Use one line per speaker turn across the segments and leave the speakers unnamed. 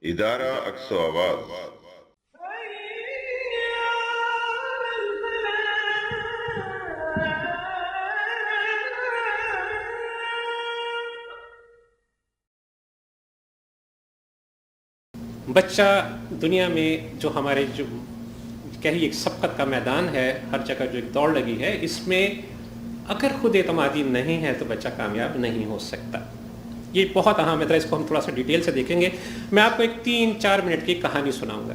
ادارہ عکس و آواز.
بچہ دنیا میں جو ہمارے جو کہیے ایک سبقت کا میدان ہے، ہر جگہ جو ایک دوڑ لگی ہے، اس میں اگر خود اعتمادی نہیں ہے تو بچہ کامیاب نہیں ہو سکتا. یہ بہت اہم ہے، اس کو ہم تھوڑا سا ڈیٹیل سے دیکھیں گے. میں آپ کو ایک 3-4 منٹ کی کہانی سناؤں گا.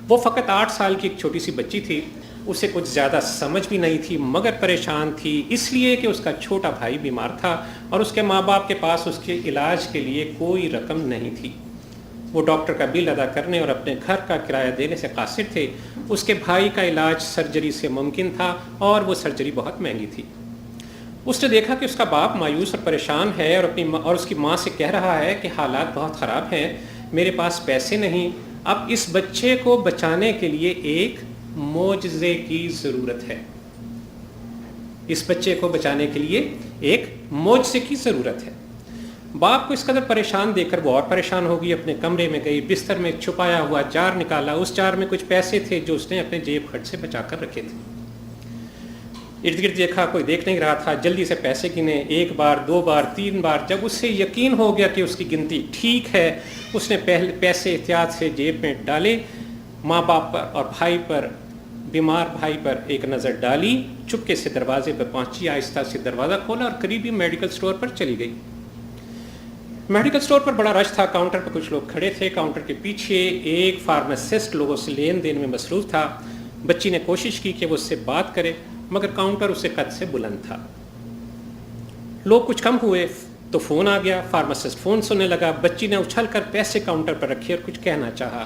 وہ فقط 8 سال کی ایک چھوٹی سی بچی تھی. اسے کچھ زیادہ سمجھ بھی نہیں تھی مگر پریشان تھی اس لیے کہ اس کا چھوٹا بھائی بیمار تھا اور اس کے ماں باپ کے پاس اس کے علاج کے لیے کوئی رقم نہیں تھی. وہ ڈاکٹر کا بل ادا کرنے اور اپنے گھر کا کرایہ دینے سے قاصر تھے. اس کے بھائی کا علاج سرجری سے ممکن تھا اور وہ سرجری بہت مہنگی تھی. اس نے دیکھا کہ اس کا باپ مایوس اور پریشان ہے اور اس کی ماں سے کہہ رہا ہے کہ حالات بہت خراب ہیں، میرے پاس پیسے نہیں. اب اس بچے کو بچانے کے لیے ایک معجزے کی ضرورت ہے. اس بچے کو بچانے کے لیے ایک معجزے کی ضرورت ہے. باپ کو اس قدر پریشان دیکھ کر وہ اور پریشان ہو گئی. اپنے کمرے میں گئی، بستر میں چھپایا ہوا جار نکالا. اس جار میں کچھ پیسے تھے جو اس نے اپنے جیب خرچ سے بچا کر رکھے تھے. ارد گرد دیکھا، کوئی دیکھ نہیں رہا تھا. جلدی سے پیسے گنے، 1 بار 2 بار 3 بار. جب اس سے یقین ہو گیا کہ اس کی گنتی ٹھیک ہے، اس نے پیسے احتیاط سے جیب میں ڈالے. ماں باپ پر اور بھائی پر، بیمار بھائی پر ایک نظر ڈالی. چپکے سے دروازے پر پہنچی، آہستہ سے دروازہ کھولا اور قریبی میڈیکل سٹور پر چلی گئی. میڈیکل سٹور پر بڑا رش تھا. کاؤنٹر پر کچھ لوگ کھڑے تھے. کاؤنٹر کے پیچھے ایک فارماسسٹ لوگوں سے لین دین میں مصروف تھا. بچی نے کوشش کی کہ وہ اس سے بات کرے مگر کاؤنٹر اسے قد سے بلند تھا. لوگ کچھ کم ہوئے تو فون آ گیا. فارماسسٹ فون سننے لگا. بچی نے اچھل کر پیسے کاؤنٹر پر رکھے اور کچھ کہنا چاہا.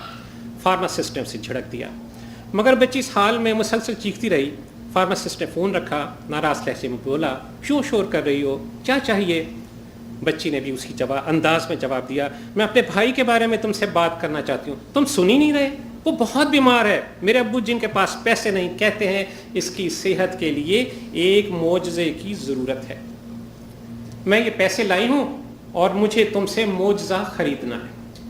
فارماسسٹ نے اسے جھڑک دیا مگر بچی اس حال میں مسلسل چیختی رہی. فارماسسٹ نے فون رکھا. ناراض لہجے میں بولا، کیوں شور کر رہی ہو، کیا چاہیے؟ بچی نے بھی اسی انداز میں جواب دیا، میں اپنے بھائی کے بارے میں تم سے بات کرنا چاہتی ہوں. تم سن ہی نہیں رہے؟ وہ بہت بیمار ہے. میرے ابو جن کے پاس پیسے نہیں کہتے ہیں اس کی صحت کے لیے ایک معجزے کی ضرورت ہے. میں یہ پیسے لائی ہوں اور مجھے تم سے معجزہ خریدنا ہے.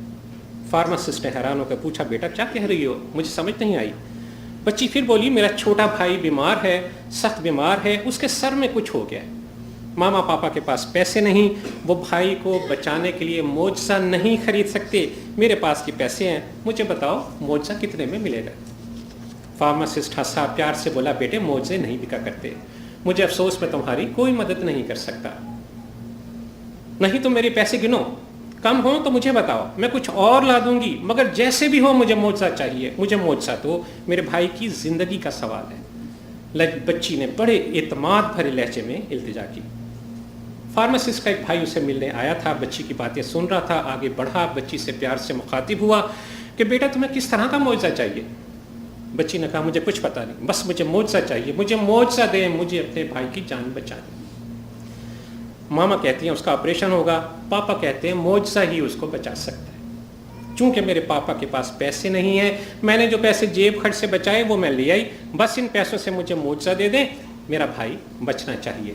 فارماسسٹ نے حیران ہو کر پوچھا، بیٹا کیا کہہ رہی ہو، مجھے سمجھ نہیں آئی. بچی پھر بولی، میرا چھوٹا بھائی بیمار ہے، سخت بیمار ہے، اس کے سر میں کچھ ہو گیا ہے. ماما پاپا کے پاس پیسے نہیں، وہ بھائی کو بچانے کے لیے معجزہ نہیں خرید سکتے. میرے پاس کے پیسے ہیں، مجھے بتاؤ معجزہ کتنے میں ملے گا؟ فارماسسٹ ہنسا، پیار سے بولا، بیٹے معجزے نہیں بکا کرتے. مجھے افسوس میں تمہاری کوئی مدد نہیں کر سکتا. نہیں تو میرے پیسے گنو، کم ہوں تو مجھے بتاؤ، میں کچھ اور لا دوں گی، مگر جیسے بھی ہو مجھے معجزہ چاہیے. مجھے معجزہ تو میرے بھائی کی زندگی کا سوال ہے. بچی نے بڑے اعتماد بھرے لہجے میں التجا کی. فارماسسٹ کا ایک بھائی اسے ملنے آیا تھا. بچی کی باتیں سن رہا تھا. آگے بڑھا، بچی سے پیار سے مخاطب ہوا کہ بیٹا تمہیں کس طرح کا معجزہ چاہیے؟ بچی نے کہا، مجھے کچھ پتہ نہیں، بس مجھے معجزہ چاہیے، مجھے معجزہ دیں، مجھے اپنے بھائی کی جان بچانی. ماما کہتی ہیں اس کا آپریشن ہوگا. پاپا کہتے ہیں معجزہ ہی اس کو بچا سکتا ہے. چونکہ میرے پاپا کے پاس پیسے نہیں ہیں، میں نے جو پیسے جیب خرچ سے بچائے وہ میں لے آئی. بس ان پیسوں سے مجھے معجزہ دے دیں، میرا بھائی بچنا چاہیے.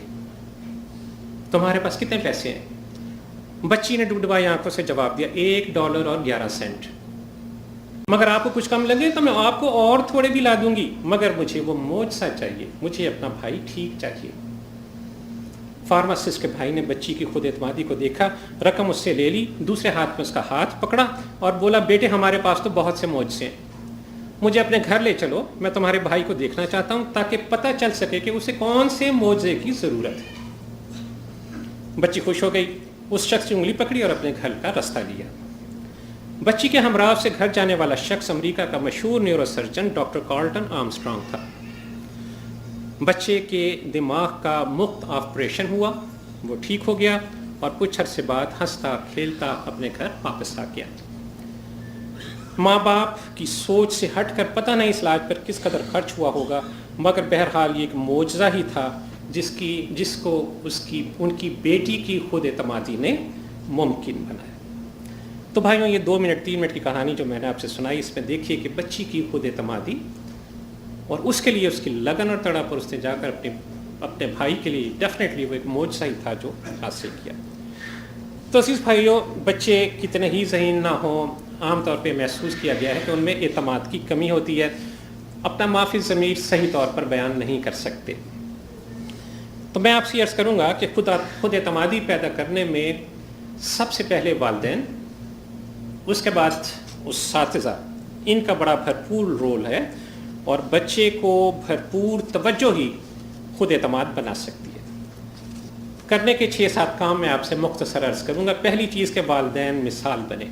تمہارے پاس کتنے پیسے ہیں؟ بچی نے ڈبڈبائی آنکھوں سے جواب دیا، $1.11. مگر آپ کو کچھ کم لگے تو میں آپ کو اور تھوڑے بھی لا دوں گی، مگر مجھے وہ معجزہ چاہیے، مجھے اپنا بھائی ٹھیک چاہیے. فارماسسٹ کے بھائی نے بچی کی خود اعتمادی کو دیکھا، رقم اس سے لے لی، دوسرے ہاتھ میں اس کا ہاتھ پکڑا اور بولا، بیٹے ہمارے پاس تو بہت سے معجزے ہیں، مجھے اپنے گھر لے چلو، میں تمہارے بھائی کو دیکھنا چاہتا ہوں تاکہ پتہ چل سکے کہ اسے کون سے معجزے کی ضرورت ہے. بچی خوش ہو گئی. اس شخص کی انگلی پکڑی اور اپنے گھر کا راستہ لیا. بچی کے ہمراہ سے گھر جانے والا شخص امریکہ کا مشہور neuro surgeon doctor Carlton Armstrong تھا. بچے کے دماغ کا مفت آپریشن ہوا، وہ ٹھیک ہو گیا اور کچھ عرصے بعد ہنستا کھیلتا اپنے گھر واپس آ گیا. ماں باپ کی سوچ سے ہٹ کر پتہ نہیں اس علاج پر کس قدر خرچ ہوا ہوگا، مگر بہرحال یہ ایک معجزہ ہی تھا جس کو ان کی بیٹی کی خود اعتمادی نے ممکن بنایا. تو بھائیوں، یہ 2 منٹ 3 منٹ کی کہانی جو میں نے آپ سے سنائی، اس میں دیکھیے کہ بچی کی خود اعتمادی اور اس کے لیے اس کی لگن اور تڑپ، اور اس نے جا کر اپنے بھائی کے لیے ڈیفینیٹلی وہ ایک معجزہ ہی تھا جو حاصل کیا. تو عزیز بھائیوں، بچے کتنے ہی ذہین نہ ہوں، عام طور پہ محسوس کیا گیا ہے کہ ان میں اعتماد کی کمی ہوتی ہے، اپنا معافی ضمیر صحیح طور پر بیان نہیں کر سکتے۔ تو میں آپ سے عرض کروں گا کہ خود اعتمادی پیدا کرنے میں سب سے پہلے والدین، اس کے بعد اساتذہ، ان کا بڑا بھرپور رول ہے، اور بچے کو بھرپور توجہ ہی خود اعتماد بنا سکتی ہے۔ کرنے کے 6-7 کام میں آپ سے مختصر عرض کروں گا۔ پہلی چیز کہ والدین مثال بنے،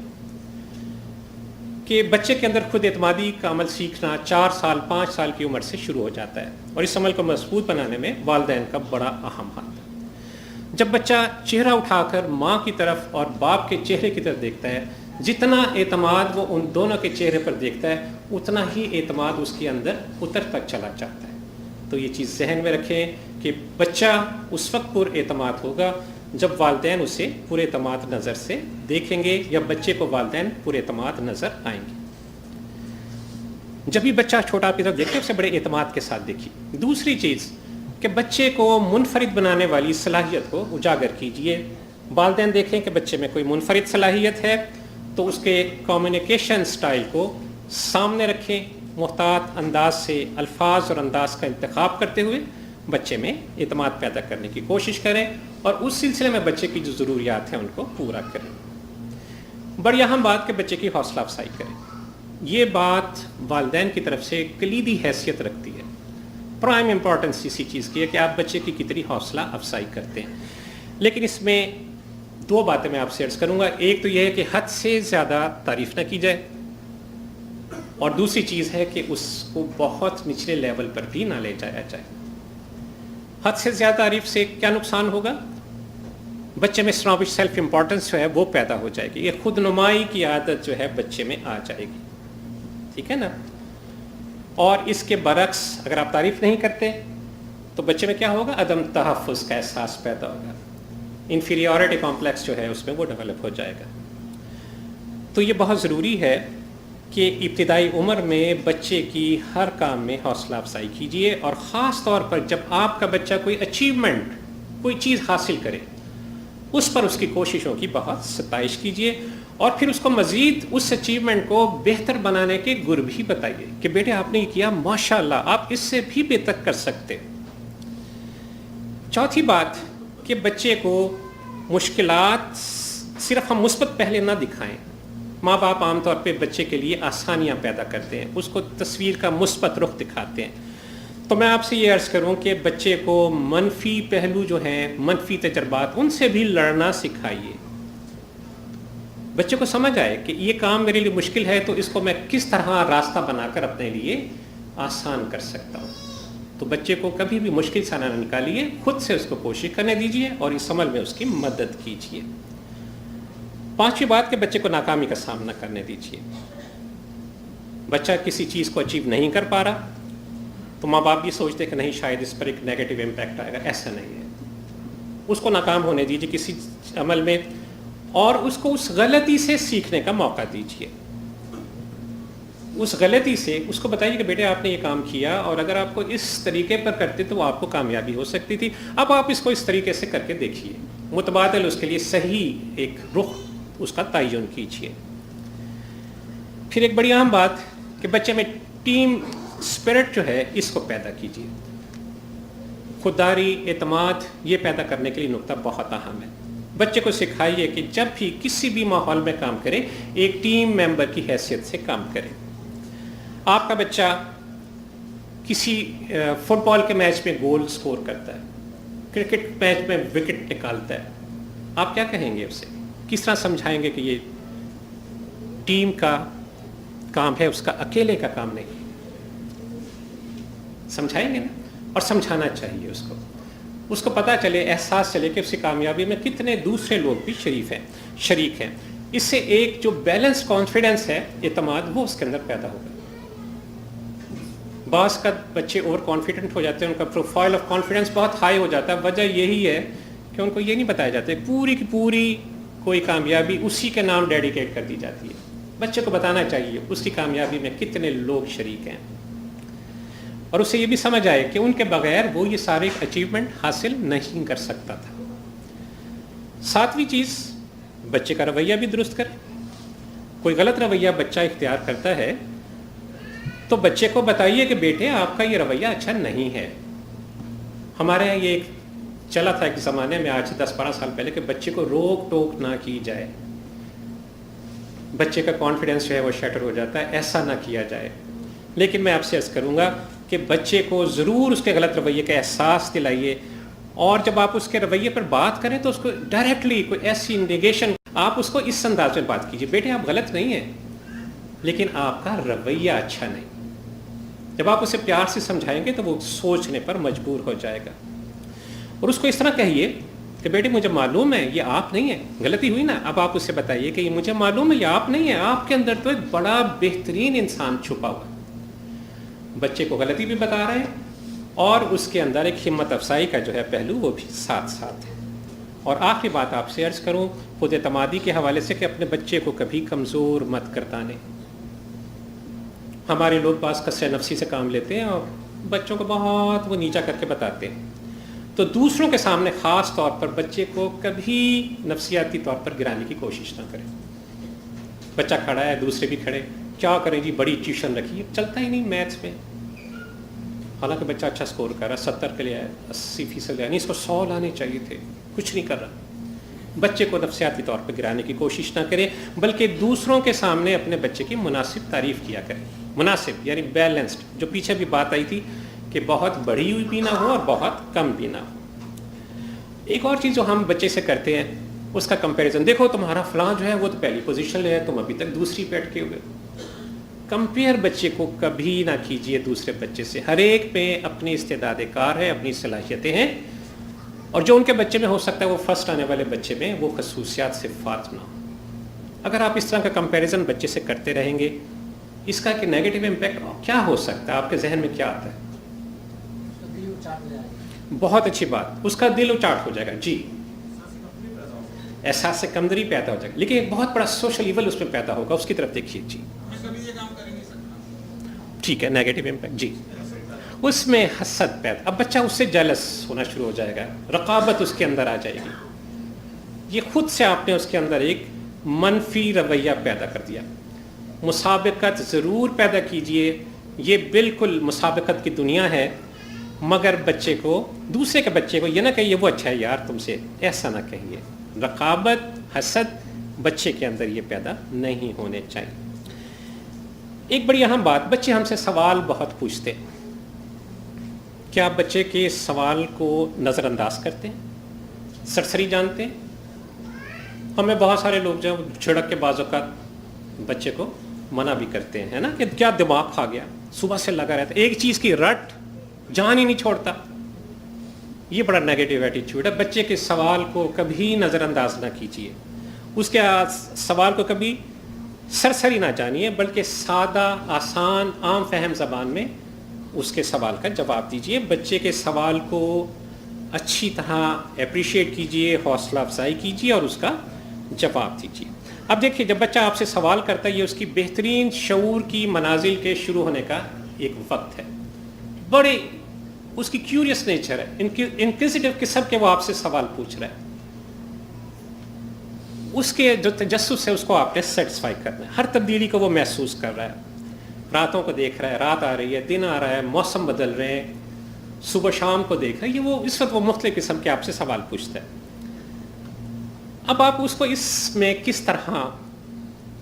کہ بچے کے اندر خود اعتمادی کا عمل سیکھنا 4 سال 5 سال کی عمر سے شروع ہو جاتا ہے، اور اس عمل کو مضبوط بنانے میں والدین کا بڑا اہم ہاتھ ہے۔ جب بچہ چہرہ اٹھا کر ماں کی طرف اور باپ کے چہرے کی طرف دیکھتا ہے، جتنا اعتماد وہ ان دونوں کے چہرے پر دیکھتا ہے، اتنا ہی اعتماد اس کے اندر اترتا چلا جاتا ہے۔ تو یہ چیز ذہن میں رکھیں کہ بچہ اس وقت پر اعتماد ہوگا جب والدین اسے پورے اعتماد نظر سے دیکھیں گے، یا بچے کو والدین پورے اعتماد نظر آئیں گے۔ جب بھی بچہ چھوٹا آپ کی طرف دیکھے، اسے بڑے اعتماد کے ساتھ دیکھیے۔ دوسری چیز کہ بچے کو منفرد بنانے والی صلاحیت کو اجاگر کیجیے۔ والدین دیکھیں کہ بچے میں کوئی منفرد صلاحیت ہے تو اس کے کمیونیکیشن سٹائل کو سامنے رکھیں، محتاط انداز سے الفاظ اور انداز کا انتخاب کرتے ہوئے بچے میں اعتماد پیدا کرنے کی کوشش کریں، اور اس سلسلے میں بچے کی جو ضروریات ہیں ان کو پورا کریں۔ بڑی اہم بات کہ بچے کی حوصلہ افزائی کریں۔ یہ بات والدین کی طرف سے کلیدی حیثیت رکھتی ہے۔ پرائم امپورٹنس اسی چیز کی ہے کہ آپ بچے کی کتنی حوصلہ افزائی کرتے ہیں۔ لیکن اس میں 2 باتیں میں آپ سے عرض کروں گا۔ ایک تو یہ ہے کہ حد سے زیادہ تعریف نہ کی جائے، اور دوسری چیز ہے کہ اس کو بہت نچلے لیول پر بھی نہ لے جایا جائے۔ حد سے زیادہ تعریف سے کیا نقصان ہوگا؟ بچے میں اسنوبش سیلف امپورٹنس جو ہے وہ پیدا ہو جائے گی، یہ خود نمائی کی عادت جو ہے بچے میں آ جائے گی، ٹھیک ہے نا؟ اور اس کے برعکس اگر آپ تعریف نہیں کرتے تو بچے میں کیا ہوگا؟ عدم تحفظ کا احساس پیدا ہوگا، انفیریورٹی کمپلیکس جو ہے اس میں وہ ڈیولپ ہو جائے گا۔ تو یہ بہت ضروری ہے کہ ابتدائی عمر میں بچے کی ہر کام میں حوصلہ افزائی کیجیے، اور خاص طور پر جب آپ کا بچہ کوئی اچیومنٹ، کوئی چیز حاصل کرے، اس پر اس کی کوششوں کی بہت ستائش کیجیے، اور پھر اس کو مزید اس اچیومنٹ کو بہتر بنانے کے گر بھی بتائیے کہ بیٹے آپ نے یہ کیا، ماشاءاللہ آپ اس سے بھی بہتر کر سکتے۔ چوتھی بات کہ بچے کو مشکلات صرف ہم مثبت پہلے نہ دکھائیں۔ ماں باپ عام طور پہ بچے کے لیے آسانیاں پیدا کرتے ہیں، اس کو تصویر کا مثبت رخ دکھاتے ہیں۔ تو میں آپ سے یہ عرض کروں کہ بچے کو منفی پہلو جو ہیں، منفی تجربات، ان سے بھی لڑنا سکھائیے۔ بچے کو سمجھ آئے کہ یہ کام میرے لیے مشکل ہے تو اس کو میں کس طرح راستہ بنا کر اپنے لیے آسان کر سکتا ہوں۔ تو بچے کو کبھی بھی مشکل سے نہ نکالیے، خود سے اس کو کوشش کرنے دیجیے اور اس عمل میں اس کی مدد کیجیے۔ 5ویں بات کہ بچے کو ناکامی کا سامنا کرنے دیجیے۔ بچہ کسی چیز کو اچیو نہیں کر پا رہا تو ماں باپ بھی سوچتے کہ نہیں شاید اس پر ایک نیگیٹو امپیکٹ آئے گا، ایسا نہیں ہے۔ اس کو ناکام ہونے دیجیے کسی عمل میں، اور اس کو اس غلطی سے سیکھنے کا موقع دیجیے۔ اس غلطی سے اس کو بتائیے کہ بیٹے آپ نے یہ کام کیا، اور اگر آپ کو اس طریقے پر کرتے تو آپ کو کامیابی ہو سکتی تھی، اب آپ اس کو اس طریقے سے کر کے دیکھیے۔ متبادل اس کے لیے صحیح ایک رخ اس کا تعین کیجیے۔ پھر ایک بڑی اہم بات کہ بچے میں ٹیم اسپرٹ جو ہے اس کو پیدا کیجیے۔ خودداری، اعتماد، یہ پیدا کرنے کے لیے نقطہ بہت اہم ہے۔ بچے کو سکھائیے کہ جب بھی کسی بھی ماحول میں کام کرے ایک ٹیم ممبر کی حیثیت سے کام کرے۔ آپ کا بچہ کسی فٹ بال کے میچ میں گول سکور کرتا ہے، کرکٹ میچ میں وکٹ نکالتا ہے، آپ کیا کہیں گے اسے؟ کس طرح سمجھائیں گے کہ یہ ٹیم کا کام ہے، اس کا اکیلے کا کام نہیں؟ سمجھائیں گے نا، اور سمجھانا چاہیے اس کو پتہ چلے، احساس چلے کہ اس کی کامیابی میں کتنے دوسرے لوگ بھی شریک ہیں۔ اس سے ایک جو بیلنس کانفیڈنس ہے، اعتماد، وہ اس کے اندر پیدا ہوگا۔ بعض کا بچے اوور کانفیڈنٹ ہو جاتے ہیں، ان کا پروفائل آف کانفیڈنس بہت ہائی ہو جاتا ہے۔ وجہ یہی ہے کہ ان کو یہ نہیں بتایا جاتا ہے پوری کی پوری کوئی کامیابی اسی کے نام ڈیڈیکیٹ کر دی جاتی ہے۔ بچے کو بتانا چاہیے اس کی کامیابی میں کتنے لوگ شریک ہیں، اور اسے یہ بھی سمجھ آئے کہ ان کے بغیر وہ یہ سارے اچیومنٹ حاصل نہیں کر سکتا تھا۔ 7ویں چیز بچے کا رویہ بھی درست کریں. کوئی غلط رویہ بچہ اختیار کرتا ہے تو بچے کو بتائیے کہ بیٹے آپ کا یہ رویہ اچھا نہیں ہے. ہمارے یہاں یہ ایک چلا تھا ایک زمانے میں، آج سے 10-12 سال پہلے، کہ بچے کو روک ٹوک نہ کی جائے. بچے کا کانفیڈنس جو ہے وہ شیٹر ہو جاتا ہے، ایسا نہ کیا جائے. لیکن میں آپ سے عرض کروں گا کہ بچے کو ضرور اس کے غلط رویے کا احساس دلائیے، اور جب آپ اس کے رویے پر بات کریں تو اس کو ڈائریکٹلی کوئی ایسی انڈیگیشن، آپ اس کو اس انداز میں بات کیجیے، بیٹے آپ غلط نہیں ہیں لیکن آپ کا رویہ اچھا نہیں. جب آپ اسے پیار سے سمجھائیں گے تو وہ سوچنے پر مجبور ہو جائے گا. اور اس کو اس طرح کہیے کہ بیٹے مجھے معلوم ہے یہ آپ نہیں ہے، غلطی ہوئی نا، اب آپ اس سے بتائیے کہ یہ مجھے معلوم ہے یہ آپ نہیں ہے، آپ کے اندر تو ایک بڑا بہترین انسان چھپا ہوا ہے. بچے کو غلطی بھی بتا رہے ہیں اور اس کے اندر ایک ہمت افزائی کا جو ہے پہلو وہ بھی ساتھ ساتھ ہے. اور آخری بات آپ سے عرض کروں خود اعتمادی کے حوالے سے کہ اپنے بچے کو کبھی کمزور مت کرتانے. ہمارے لوگ بعض قصہ نفسی سے کام لیتے ہیں اور بچوں کو بہت وہ نیچا کر کے بتاتے ہیں. تو دوسروں کے سامنے خاص طور پر بچے کو کبھی نفسیاتی طور پر گرانے کی کوشش نہ کریں. بچہ کھڑا ہے، دوسرے بھی کھڑے، کیا کریں جی بڑی ٹیوشن رکھی ہے، چلتا ہی نہیں میتھس میں، حالانکہ بچہ اچھا سکور کر رہا ہے، 70 کے لیے آیا، 80% یعنی اس کو 100 لانے چاہیے تھے، کچھ نہیں کر رہا. بچے کو نفسیاتی طور پر گرانے کی کوشش نہ کریں، بلکہ دوسروں کے سامنے اپنے بچے کی مناسب تعریف کیا کریں. مناسب یعنی بیلنسڈ، جو پیچھے بھی بات آئی تھی کہ بہت بڑی ہوئی بھی نہ ہو اور بہت کم بھی نہ ہو. ایک اور چیز جو ہم بچے سے کرتے ہیں اس کا کمپیریزن، دیکھو تمہارا فلاں جو ہے وہ تو پہلی پوزیشن لے ہے، تم ابھی تک دوسری پہ اٹکے ہوئے. کمپیئر بچے کو کبھی نہ کیجئے دوسرے بچے سے. ہر ایک پہ اپنی استعداد کار ہے، اپنی صلاحیتیں ہیں، اور جو ان کے بچے میں ہو سکتا ہے وہ فرسٹ آنے والے بچے میں وہ خصوصیات سے فات نہ ہو. اگر آپ اس طرح کا کمپیریزن بچے سے کرتے رہیں گے، اس کا کہ نیگیٹو امپیکٹ کیا ہو سکتا ہے، آپ کے ذہن میں کیا آتا ہے؟ بہت اچھی بات، اس کا دل اچاٹ ہو جائے گا. جی، احساس سے کمتری پیدا ہو جائے گا، لیکن ایک بہت بڑا سوشل ایول اس میں پیدا ہوگا، اس کی طرف دیکھیے. جی ٹھیک ہے، نیگیٹو امپیکٹ. جی، اس میں حسد پیدا، اب بچہ اس سے جیلس ہونا شروع ہو جائے گا، رقابت اس کے اندر آ جائے گی. یہ خود سے آپ نے اس کے اندر ایک منفی رویہ پیدا کر دیا. مسابقت ضرور پیدا کیجئے، یہ بالکل مسابقت کی دنیا ہے، مگر بچے کو، دوسرے کے بچے کو یہ نہ کہیے وہ اچھا ہے یار تم سے، ایسا نہ کہیے. رقابت، حسد بچے کے اندر یہ پیدا نہیں ہونے چاہیے. ایک بڑی اہم بات، بچے ہم سے سوال بہت پوچھتے ہیں. کیا آپ بچے کے سوال کو نظر انداز کرتے ہیں، سرسری جانتے ہیں؟ ہمیں بہت سارے لوگ جو چھڑک کے بعض اوقات بچے کو منع بھی کرتے ہیں نا، کہ کیا دماغ کھا گیا، صبح سے لگا رہتا ہے ایک چیز کی رٹ، جان ہی نہیں چھوڑتا. یہ بڑا نیگیٹو ایٹیٹیوڈ ہے. بچے کے سوال کو کبھی نظر انداز نہ کیجیے، اس کے سوال کو کبھی سرسری نہ جانیے، بلکہ سادہ، آسان، عام فہم زبان میں اس کے سوال کا جواب دیجیے. بچے کے سوال کو اچھی طرح اپریشیٹ کیجیے، حوصلہ افزائی کیجیے اور اس کا جواب دیجیے. اب دیکھیے، جب بچہ آپ سے سوال کرتا ہے، یہ اس کی بہترین شعور کی منازل کے شروع ہونے کا ایک وقت ہے. بڑے اس کی کیوریس نیچر ہے، انکوزیٹو قسم کے وہ آپ سے سوال پوچھ رہا ہے. اس کے جو تجسس ہے اس کو آپ نے سیٹسفائی کرنا ہے. ہر تبدیلی کو وہ محسوس کر رہا ہے، راتوں کو دیکھ رہا ہے، رات آ رہی ہے، دن آ رہا ہے، موسم بدل رہے ہیں، صبح شام کو دیکھ رہا ہے. یہ وہ اس وقت وہ مختلف قسم کے آپ سے سوال پوچھتا ہے. اب آپ اس کو اس میں کس طرح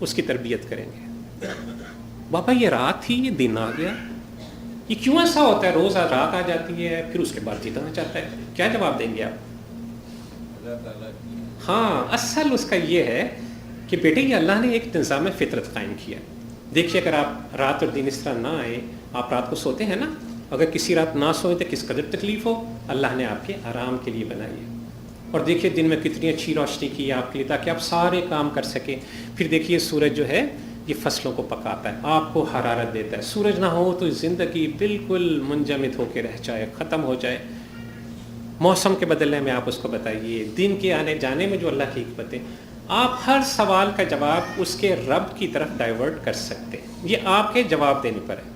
اس کی تربیت کریں گے؟ بابا یہ رات تھی، یہ دن آ گیا، یہ کیوں ایسا ہوتا ہے؟ روز رات آ جاتی ہے پھر اس کے بعد جتنا چاہتا ہے. کیا جواب دیں گے آپ؟ ہاں، اصل اس کا یہ ہے کہ بیٹے یہ اللہ نے ایک نظام فطرت قائم کیا. دیکھیے، اگر آپ رات اور دن اس طرح نہ آئے، آپ رات کو سوتے ہیں نا، اگر کسی رات نہ سوئیں تو کس قدر تکلیف ہو، اللہ نے آپ کے آرام کے لیے بنائی ہے. اور دیکھیے دن میں کتنی اچھی روشنی کی ہے آپ کے لیے تاکہ آپ سارے کام کر سکیں. پھر دیکھیے سورج جو ہے یہ فصلوں کو پکاتا ہے، آپ کو حرارت دیتا ہے. سورج نہ ہو تو زندگی بالکل منجمد ہو کے رہ جائے، ختم ہو جائے. موسم کے بدلنے میں آپ اس کو بتائیے، دن کے آنے جانے میں جو اللہ کی حکمتیں، آپ ہر سوال کا جواب اس کے رب کی طرف ڈائیورٹ کر سکتے ہیں. یہ آپ کے جواب دینے پر ہے.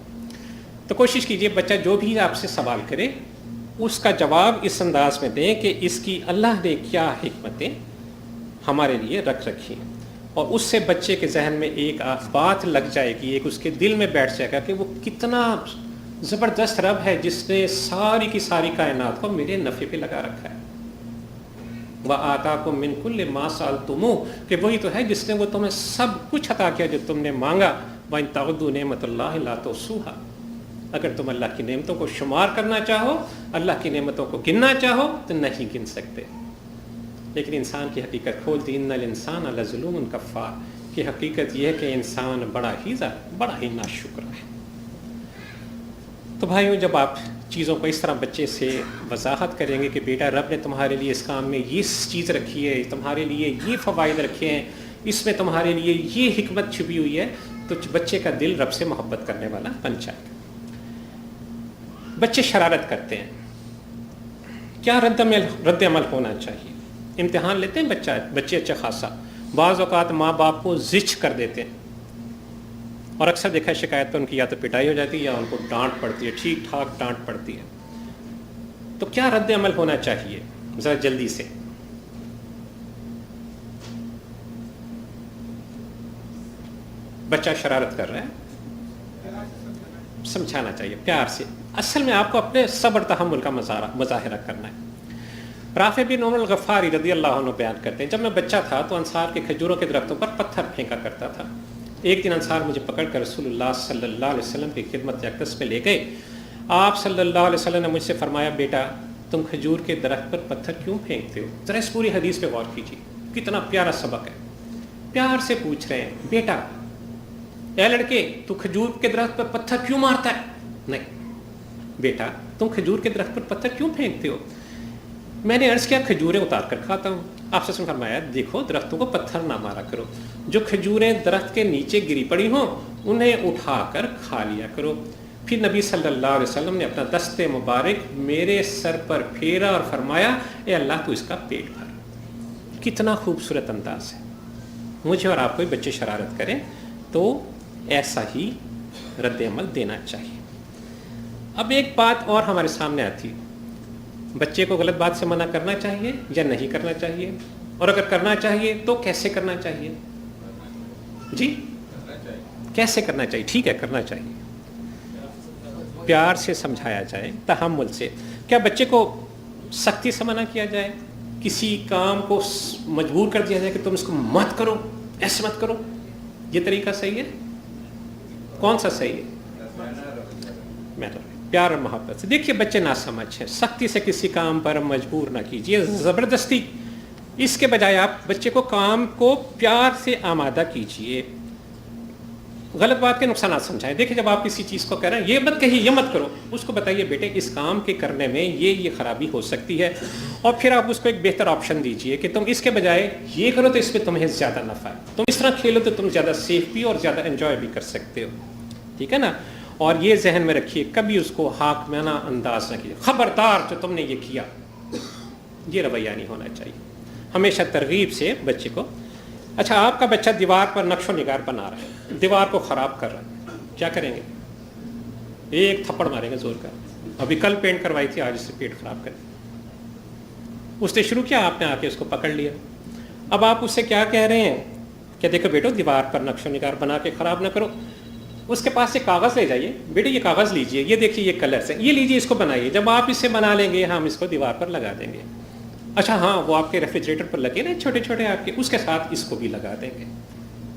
تو کوشش کیجئے بچہ جو بھی آپ سے سوال کرے اس کا جواب اس انداز میں دیں کہ اس کی اللہ نے کیا حکمتیں ہمارے لیے رکھ رکھی ہیں، اور اس سے بچے کے ذہن میں ایک بات لگ جائے گی، ایک اس کے دل میں بیٹھ جائے گا کہ وہ کتنا زبردست رب ہے جس نے ساری کی ساری کائنات کو میرے نفع پہ لگا رکھا ہے۔ وَآتَاكُم مِّن كُلِّ مَا سَأَلْتُمُوهُ، کہ وہی تو ہے جس نے وہ تمہیں سب کچھ عطا کیا جو تم نے مانگا۔ وَإِن تَعُدُّوا نِعْمَتَ اللَّهِ لَا تُحْصُوهَا، اگر تم اللہ کی نعمتوں کو شمار کرنا چاہو، اللہ کی نعمتوں کو گننا چاہو تو نہیں گن سکتے۔ لیکن انسان کی حقیقت کھول دی، ان الانسان لظلوم کفار، کہ حقیقت یہ ہے کہ انسان بڑا ہی ناشکر ہے۔ تو بھائیوں، جب آپ چیزوں کو اس طرح بچے سے وضاحت کریں گے کہ بیٹا رب نے تمہارے لیے اس کام میں یہ چیز رکھی ہے، تمہارے لیے یہ فوائد رکھے ہیں، اس میں تمہارے لیے یہ حکمت چھپی ہوئی ہے، تو بچے کا دل رب سے محبت کرنے والا بن جائے گا۔ بچے شرارت کرتے ہیں، کیا رد عمل ہونا چاہیے؟ امتحان لیتے ہیں بچے اچھا خاصا، بعض اوقات ماں باپ کو زچ کر دیتے ہیں، اور اکثر دیکھا ہے شکایت تو ان کی یا تو پٹائی ہو جاتی ہے یا ان کو ڈانٹ پڑتی ہے، ٹھیک ٹھاک ڈانٹ پڑتی ہے۔ تو کیا رد عمل ہونا چاہیے؟ ذرا جلدی سے۔ بچہ شرارت کر رہا ہے، سمجھانا چاہیے پیار سے۔ اصل میں آپ کو اپنے صبر تحمل کا مظاہرہ کرنا ہے۔ رافع بن عمر الغفاری رضی اللہ عنہ بیان کرتے ہیں، جب میں بچہ تھا تو انصار کے کھجوروں کے درختوں پر پتھر پھینکا کرتا تھا۔ ایک دن انصار مجھے پکڑ کر رسول اللہ صلی اللہ علیہ وسلم کی خدمت اقدس میں لے گئے۔ آپ صلی اللہ علیہ وسلم نے مجھ سے فرمایا، بیٹا تم کھجور کے درخت پر پتھر کیوں پھینکتے ہو؟ ذرا اس پوری حدیث پہ غور کیجیے، کتنا پیارا سبق ہے۔ پیار سے پوچھ رہے ہیں، بیٹا اے لڑکے تو کھجور کے درخت پر پتھر کیوں مارتا ہے؟ نہیں بیٹا تم کھجور کے درخت پر پتھر کیوں پھینکتے ہو؟ میں نے عرض کیا کھجوریں اتار کر کھاتا ہوں۔ آپ سے فرمایا، دیکھو درختوں کو پتھر نہ مارا کرو، جو کھجوریں درخت کے نیچے گری پڑی ہوں انہیں اٹھا کر کھا لیا کرو۔ پھر نبی صلی اللہ علیہ وسلم نے اپنا دست مبارک میرے سر پر پھیرا اور فرمایا، اے اللہ تو اس کا پیٹ بھر۔ کتنا خوبصورت انداز ہے۔ مجھے اور آپ کو بچے شرارت کریں تو ایسا ہی رد عمل دینا چاہیے۔ اب ایک بات اور ہمارے سامنے آتی، بچے کو غلط بات سے منع کرنا چاہیے یا نہیں کرنا چاہیے؟ اور اگر کرنا چاہیے تو کیسے کرنا چاہیے؟ جی کیسے کرنا چاہیے؟ ٹھیک ہے کرنا چاہیے، پیار سے سمجھایا جائے، تحمل سے۔ کیا بچے کو سختی سے منع کیا جائے؟ کسی کام کو مجبور کر دیا جائے کہ تم اس کو مت کرو، ایسے مت کرو؟ یہ طریقہ صحیح ہے؟ کون سا صحیح ہے؟ پیار اور محبت سے۔ دیکھیے بچے ناسمجھ ہیں، سختی سے کسی کام پر مجبور نہ کیجیے، زبردستی۔ اس کے بجائے آپ بچے کو کام کو پیار سے آمادہ کیجیے، غلط بات کے نقصانات سمجھائیں۔ دیکھیں جب آپ کسی چیز کو کہہ رہے ہیں یہ مت کہیے، یہ مت کرو، اس کو بتائیے بیٹے اس کام کے کرنے میں یہ خرابی ہو سکتی ہے، اور پھر آپ اس کو ایک بہتر آپشن دیجیے کہ تم اس کے بجائے یہ کرو تو اس میں تمہیں زیادہ نفع ہے، تم اس طرح کھیلو تو تم زیادہ سیف بھی اور زیادہ انجوائے بھی کر سکتے ہو، ٹھیک ہے نا؟ اور یہ ذہن میں رکھیے کبھی اس کو حاکمانہ انداز نہ کیجیے، خبردار جو تم نے یہ کیا، یہ رویہ نہیں ہونا چاہیے۔ ہمیشہ ترغیب سے بچے کو۔ اچھا آپ کا بچہ دیوار پر نقش و نگار بنا رہا ہے، دیوار کو خراب کر رہا ہے، کیا کریں گے؟ ایک تھپڑ ماریں گے زور کا، ابھی کل پینٹ کروائی تھی آج اس سے پیٹ خراب کریں۔ اس نے شروع کیا، آپ نے آ کے اس کو پکڑ لیا۔ اب آپ اس سے کیا کہہ رہے ہیں کہ دیکھو بیٹو دیوار پر نقش و نگار بنا کے خراب نہ کرو۔ اس کے پاس سے کاغذ لے جائیے، بیٹے یہ کاغذ لیجئے، یہ دیکھیے یہ کلرس ہیں، یہ لیجئے اس کو بنائیے، جب آپ اس سے بنا لیں گے ہم اس کو دیوار پر لگا دیں گے۔ اچھا ہاں وہ آپ کے ریفریجریٹر پر لگے نا چھوٹے چھوٹے آپ کے، اس کے ساتھ اس کو بھی لگا دیں گے۔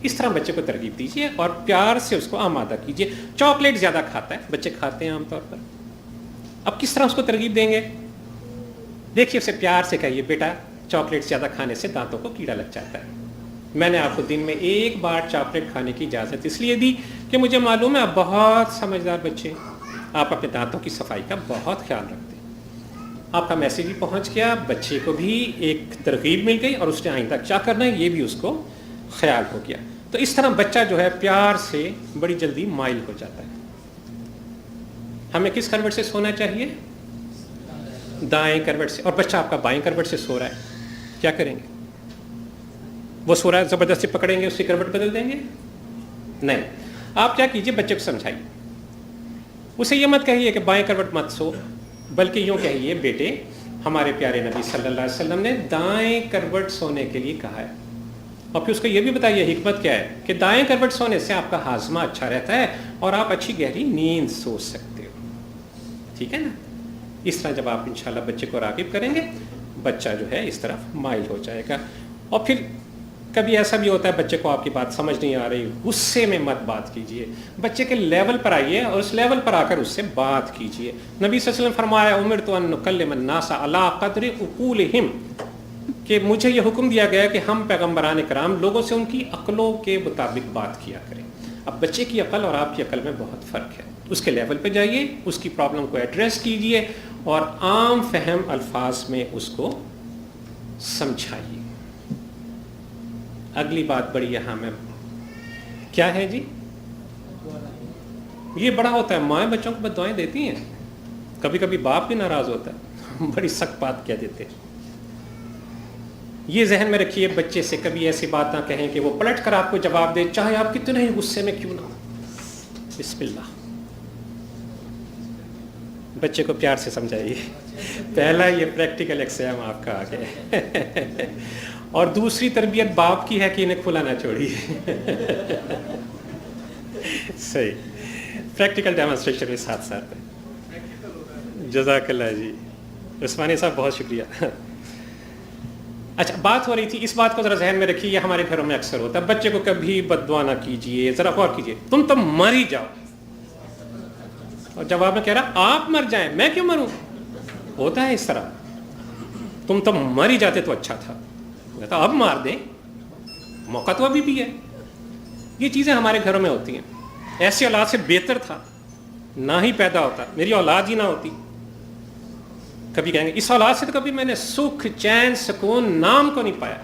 اس طرح بچے کو ترغیب دیجیے اور پیار سے اس کو آمادہ کیجیے۔ چاکلیٹ زیادہ کھاتا ہے، بچے کھاتے ہیں عام طور پر، اب کس طرح اس کو ترغیب دیں گے؟ دیکھیے اسے پیار سے کہیے بیٹا چاکلیٹ زیادہ کھانے سے دانتوں کو کیڑا لگ جاتا ہے، میں نے آپ کو دن میں ایک بار چاکلیٹ کھانے کی اجازت اس لیے دی کہ مجھے معلوم ہے آپ بہت سمجھدار بچے ہیں، آپ اپنے دانتوں کی صفائی کا بہت خیال رکھتے ہیں۔ آپ کا میسیج بھی پہنچ گیا، بچے کو بھی ایک ترغیب مل گئی اور اس نے آئندہ کیا کرنا ہے یہ بھی اس کو خیال ہو گیا۔ تو اس طرح بچہ جو ہے پیار سے بڑی جلدی مائل ہو جاتا ہے۔ ہمیں کس کروٹ سے سونا چاہیے؟ دائیں کروٹ سے۔ اور بچہ آپ کا بائیں کروٹ سے سو رہا ہے، کیا کریں گے؟ وہ سو رہا ہے زبردستی پکڑیں گے اس کی کروٹ بدل دیں گے؟ نہیں، آپ کیا کیجئے بچے کو سمجھائیے، اسے یہ مت کہیے کہ بائیں کروٹ مت سو، بلکہ یوں کہیے بیٹے ہمارے پیارے نبی صلی اللہ علیہ وسلم نے دائیں کروٹ سونے کے لیے کہا ہے، اور پھر اس کو یہ بھی بتائیے حکمت کیا ہے کہ دائیں کروٹ سونے سے آپ کا ہاضمہ اچھا رہتا ہے اور آپ اچھی گہری نیند سو سکتے ہو. ٹھیک ہے نا. اس طرح جب آپ انشاءاللہ بچے کو راغب کریں گے بچہ جو ہے اس طرف مائل ہو جائے گا. اور پھر کبھی ایسا بھی ہوتا ہے بچے کو آپ کی بات سمجھ نہیں آ رہی, غصے میں مت بات کیجئے, بچے کے لیول پر آئیے اور اس لیول پر آ کر اس سے بات کیجئے. نبی صلی اللہ علیہ وسلم فرمایا امرت ان نکلم الناس علی قدر عقولہم, کہ مجھے یہ حکم دیا گیا کہ ہم پیغمبران کرام لوگوں سے ان کی عقلوں کے مطابق بات کیا کریں. اب بچے کی عقل اور آپ کی عقل میں بہت فرق ہے, اس کے لیول پہ جائیے, اس کی پرابلم کو ایڈریس کیجئے اور عام فہم الفاظ میں اس کو سمجھائیے. اگلی بات بڑی یہاں میں کیا ہے جی, یہ بڑا ہوتا ہے, مائیں بچوں کو بد دعائیں دیتی ہیں, کبھی کبھی باپ بھی ناراض ہوتا ہے, بڑی سخت بات کہہ دیتے ہیں. یہ ذہن میں رکھیے بچے سے کبھی ایسی بات نہ کہیں کہ وہ پلٹ کر آپ کو جواب دے, چاہے آپ کتنے ہی غصے میں کیوں نہ ہو. بسم اللہ, بچے کو پیار سے سمجھائیے. پہلا یہ پریکٹیکل ایگزام آپ کا آ گیا. اور دوسری تربیت باپ کی ہے کہ انہیں کھلا نہ چھوڑیے. صحیح, پریکٹیکل ڈیمونسٹریشن بھی ساتھ ساتھ ہے. جزاک اللہ جی, عثمانی صاحب بہت شکریہ. اچھا, بات ہو رہی تھی, اس بات کو ذرا ذہن میں رکھیے, یہ ہمارے گھروں میں اکثر ہوتا ہے. بچے کو کبھی بد دعا نہ کیجیے, ذرا غور کیجیے, تم تو مر ہی جاؤ, اور جواب میں کہہ رہا آپ مر جائیں, میں کیوں مروں. ہوتا ہے اس طرح, تم تو مر ہی جاتے تو اچھا تھا, تو اب مار دیں, موقع تو ابھی بھی ہے. یہ چیزیں ہمارے گھروں میں ہوتی ہیں. ایسی اولاد سے بہتر تھا نہ ہی پیدا ہوتا, میری اولاد ہی نہ ہوتی. کبھی کہیں گے اس اولاد سے تو کبھی میں نے سکھ چین سکون نام کو نہیں پایا.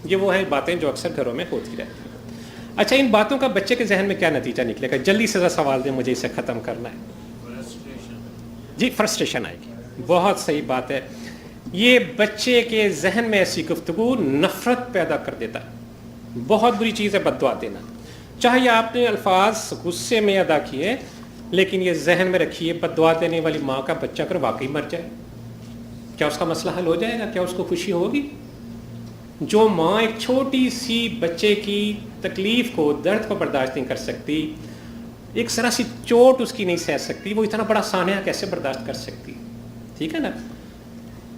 یہ وہ ہیں باتیں جو اکثر گھروں میں ہوتی رہتی ہیں. اچھا, ان باتوں کا بچے کے ذہن میں کیا نتیجہ نکلے گا؟ جلدی سے ذرا سوال دیں مجھے, اسے ختم کرنا ہے. جی, فرسٹریشن آئے گی. بہت صحیح بات ہے. یہ بچے کے ذہن میں ایسی گفتگو نفرت پیدا کر دیتا ہے. بہت بری چیز ہے بد دعا دینا, چاہے آپ نے الفاظ غصے میں ادا کیے, لیکن یہ ذہن میں رکھیے بد دعا دینے والی ماں کا بچہ اگر واقعی مر جائے, کیا اس کا مسئلہ حل ہو جائے گا؟ کیا اس کو خوشی ہوگی؟ جو ماں ایک چھوٹی سی بچے کی تکلیف کو, درد کو برداشت نہیں کر سکتی, ایک ذرا سی چوٹ اس کی نہیں سہ سکتی, وہ اتنا بڑا سانحہ کیسے برداشت کر سکتی؟ ٹھیک ہے نا.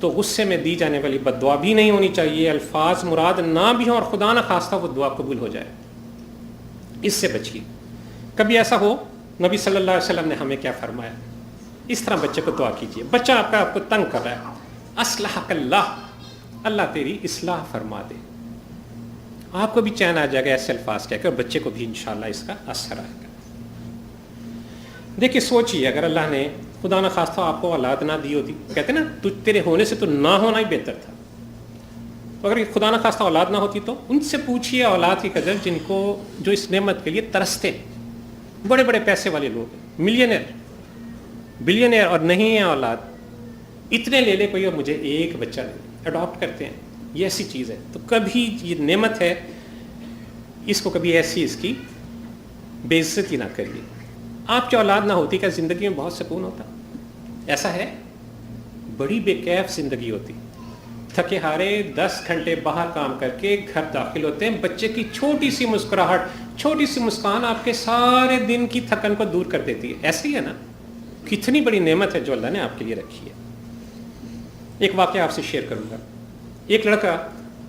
تو غصے میں دی جانے والی بد دعا بھی نہیں ہونی چاہیے, الفاظ مراد نہ بھی ہوں اور خدا نہ خواستہ وہ دعا قبول ہو جائے, اس سے بچیے. کبھی ایسا ہو, نبی صلی اللہ علیہ وسلم نے ہمیں کیا فرمایا, اس طرح بچے کو دعا کیجیے. بچہ آپ کو تنگ کر رہا ہے, اصلحک اللہ, اللہ تیری اصلاح فرما دے. آپ کو بھی چین آ جائے گا ایسے الفاظ کہہ کے, اور بچے کو بھی انشاءاللہ اس کا اثر آئے گا. دیکھیے سوچیے, اگر اللہ نے خدا نہ خواستہ آپ کو اولاد نہ دی ہوتی, کہتے نا تیرے ہونے سے تو نہ ہونا ہی بہتر تھا, تو اگر خدا نہ خواستہ اولاد نہ ہوتی تو ان سے پوچھیے اولاد کی قدر جن کو, جو اس نعمت کے لیے ترستے, بڑے بڑے پیسے والے لوگ, ملینئر بلینئر, اور نہیں ہے اولاد, اتنے لے لے کوئی اور مجھے ایک بچہ دے, اڈاپٹ کرتے ہیں. یہ ایسی چیز ہے. تو کبھی یہ نعمت ہے, اس کو کبھی ایسی اس کی بے عزتی نہ کریے. آپ کی اولاد نہ ہوتی کیا زندگی میں بہت سکون ہوتا؟ ایسا ہے, بڑی بے کیف زندگی ہوتی. تھکے ہارے 10 گھنٹے باہر کام کر کے گھر داخل ہوتے ہیں, بچے کی چھوٹی سی مسکراہٹ, چھوٹی سی مسکان آپ کے سارے دن کی تھکن کو دور کر دیتی ہے. ایسے ہی ہے نا, کتنی بڑی نعمت ہے جو اللہ نے آپ کے لیے رکھی ہے. ایک واقعہ آپ سے شیئر کروں گا. ایک لڑکا